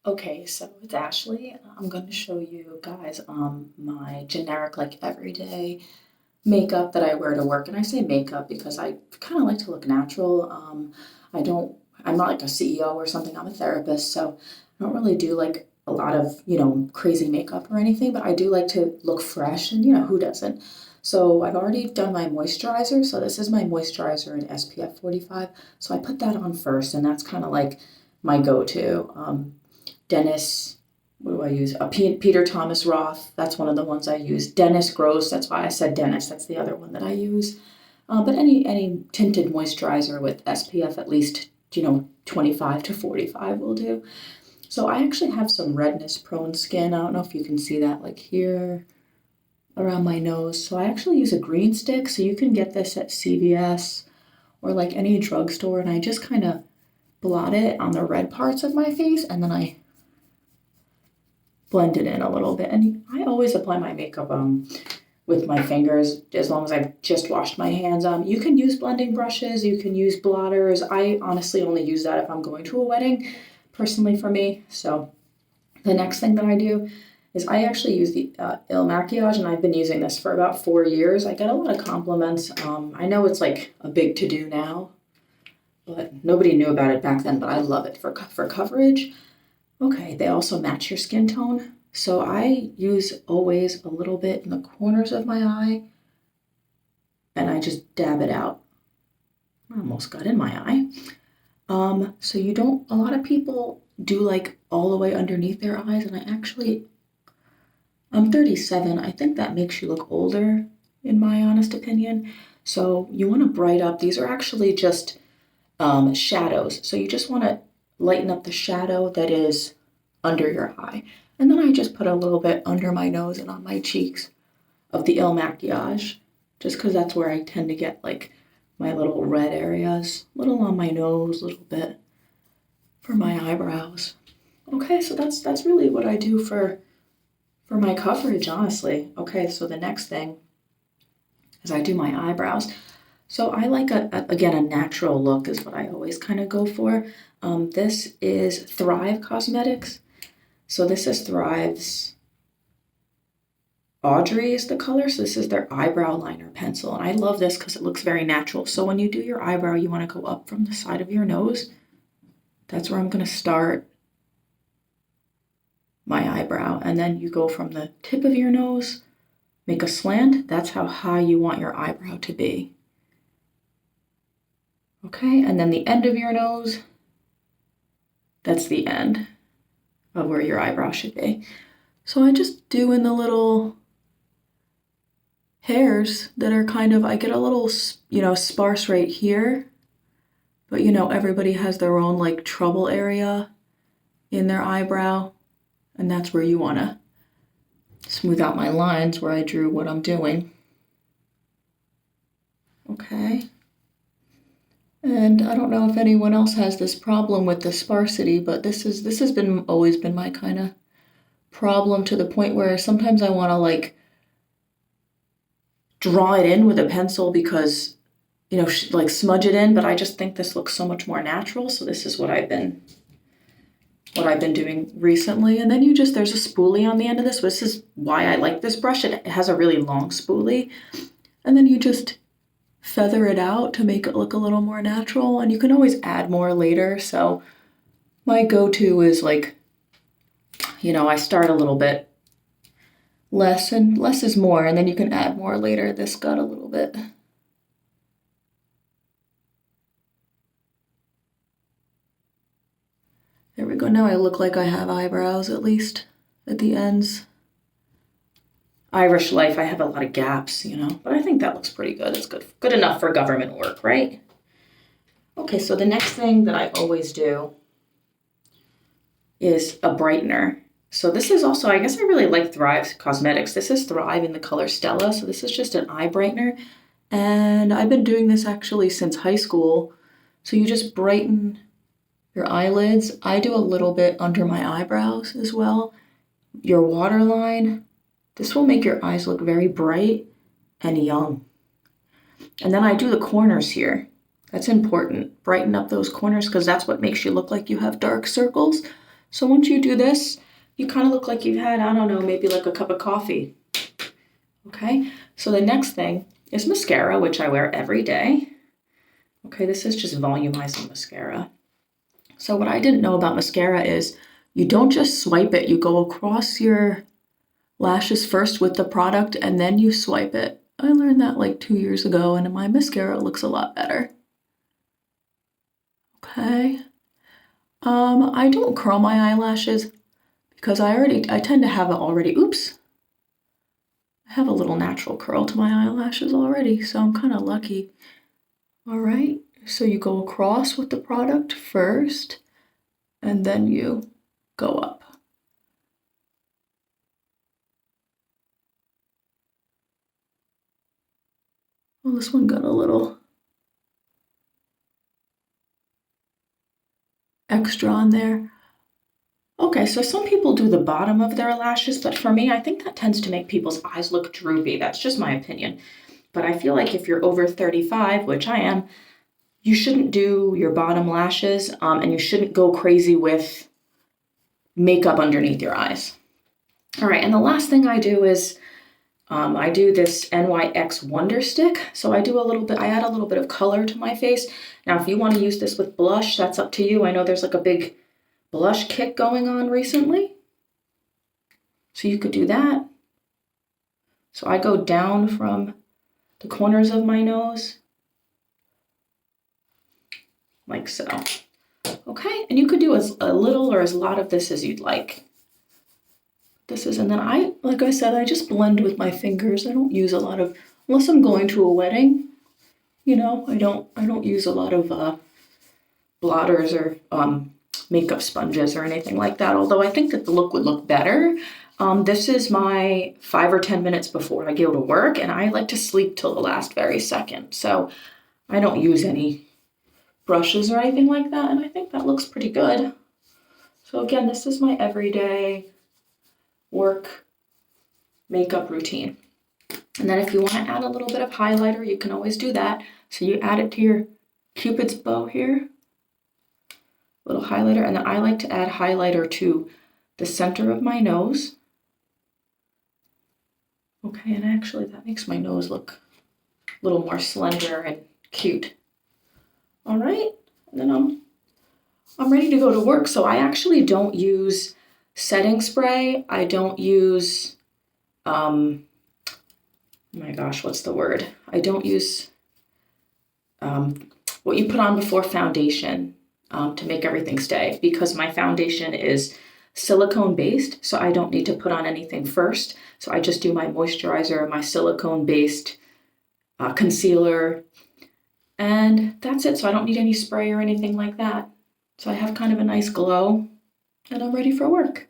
Okay, so it's Ashley. I'm going to show you guys my generic like everyday makeup that I wear to work. And I say makeup because I kind of like to look natural. I don't I'm not like a CEO or something. I'm a therapist, so I don't really do like a lot of, crazy makeup or anything, but I do like to look fresh and who doesn't? So I've already done my moisturizer. So this is my moisturizer in SPF 45. So I put that on first and that's kind of like my go-to. Dennis, what do I use? Peter Thomas Roth. That's one of the ones I use. Dennis Gross. That's why I said Dennis. That's the other one that I use. But any tinted moisturizer with SPF at least 25 to 45 will do. So I actually have some redness prone skin. I don't know if you can see that like here around my nose. So I actually use a green stick. So you can get this at CVS or like any drugstore, and I just kind of blot it on the red parts of my face, and then I blend it in a little bit. And I always apply my makeup with my fingers as long as I've just washed my hands. You can use blending brushes, you can use blotters. I honestly only use that if I'm going to a wedding, personally for me. So the next thing that I do is I actually use the Il Maquillage, and I've been using this for about 4 years. I get a lot of compliments. I know it's like a big to-do now, but nobody knew about it back then, but I love it for coverage. Okay, they also match your skin tone. So I use always a little bit in the corners of my eye, and I just dab it out. I almost got in my eye. So you don't, a lot of people do like all the way underneath their eyes, and I'm 37. I think that makes you look older, in my honest opinion. So you want to bright up. These are actually just shadows. So you just want to lighten up the shadow that is under your eye. And then I just put a little bit under my nose and on my cheeks of the Il Maquillage, just because that's where I tend to get like my little red areas, a little on my nose, a little bit for my eyebrows. Okay, so that's really what I do for my coverage, honestly. Okay, so the next thing is I do my eyebrows. So I like again a natural look is what I always kind of go for. This is Thrive Cosmetics. So this is Thrive's Audrey is the color. So this is their eyebrow liner pencil. And I love this because it looks very natural. So when you do your eyebrow, you want to go up from the side of your nose. That's where I'm going to start my eyebrow. And then you go from the tip of your nose, make a slant. That's how high you want your eyebrow to be. Okay, and then the end of your nose, that's the end of where your eyebrow should be. So I just do in the little hairs that are kind of, I get a little, sparse right here. But everybody has their own like trouble area in their eyebrow. And that's where you want to smooth out my lines where I drew what I'm doing. Okay. And I don't know if anyone else has this problem with the sparsity, but this has been always been my kind of problem, to the point where sometimes I want to like draw it in with a pencil because like smudge it in, but I just think this looks so much more natural. So this is what I've been doing recently. And then there's a spoolie on the end of this. This is why I like this brush. It has a really long spoolie. And then you just feather it out to make it look a little more natural, and you can always add more later. So my go-to is like, I start a little bit less, and less is more, and then you can add more later. This got a little bit. There we go. Now I look like I have eyebrows, at least at the ends. Irish life, I have a lot of gaps, but I think that looks pretty good. It's good enough for government work, right? Okay, so the next thing that I always do is a brightener. So this is also, I guess I really like Thrive Cosmetics. This is Thrive in the color Stella. So this is just an eye brightener. And I've been doing this actually since high school. So you just brighten your eyelids. I do a little bit under my eyebrows as well. Your waterline. This will make your eyes look very bright and young. And then I do the corners here. That's important. Brighten up those corners because that's what makes you look like you have dark circles. So once you do this, you kind of look like you've had, I don't know, maybe like a cup of coffee. Okay, so the next thing is mascara, which I wear every day. Okay, this is just volumizing mascara. So what I didn't know about mascara is you don't just swipe it, you go across your lashes first with the product and then you swipe it. I learned that like 2 years ago and my mascara looks a lot better. Okay. I don't curl my eyelashes because I tend to have it already. Oops. I have a little natural curl to my eyelashes already, so I'm kind of lucky. All right, so you go across with the product first, and then you go up. Well, this one got a little extra on there. Okay, so some people do the bottom of their lashes, but for me, I think that tends to make people's eyes look droopy. That's just my opinion. But I feel like if you're over 35, which I am, you shouldn't do your bottom lashes, and you shouldn't go crazy with makeup underneath your eyes. All right, and the last thing I do is I do this NYX Wonder Stick. So I add a little bit of color to my face. Now, if you want to use this with blush, that's up to you. I know there's like a big blush kick going on recently. So you could do that. So I go down from the corners of my nose, like so. Okay, and you could do as little or as lot of this as you'd like. And then like I said, I just blend with my fingers. I don't use a lot of, unless I'm going to a wedding, you know, I don't use a lot of blotters or makeup sponges or anything like that, although I think that the look would look better. This is my 5 or 10 minutes before I go to work, and I like to sleep till the last very second, so I don't use any brushes or anything like that, and I think that looks pretty good. So again, this is my everyday work makeup routine. And then if you want to add a little bit of highlighter, you can always do that. So you add it to your Cupid's bow here, little highlighter, and then I like to add highlighter to the center of my nose. Okay, and actually that makes my nose look a little more slender and cute. All right, and then I'm ready to go to work. So I actually don't use setting spray. I don't use, oh my gosh, what's the word? I don't use what you put on before foundation to make everything stay, because my foundation is silicone based, so I don't need to put on anything first. So I just do my moisturizer, my silicone based concealer, and that's it. So I don't need any spray or anything like that. So I have kind of a nice glow, and I'm ready for work.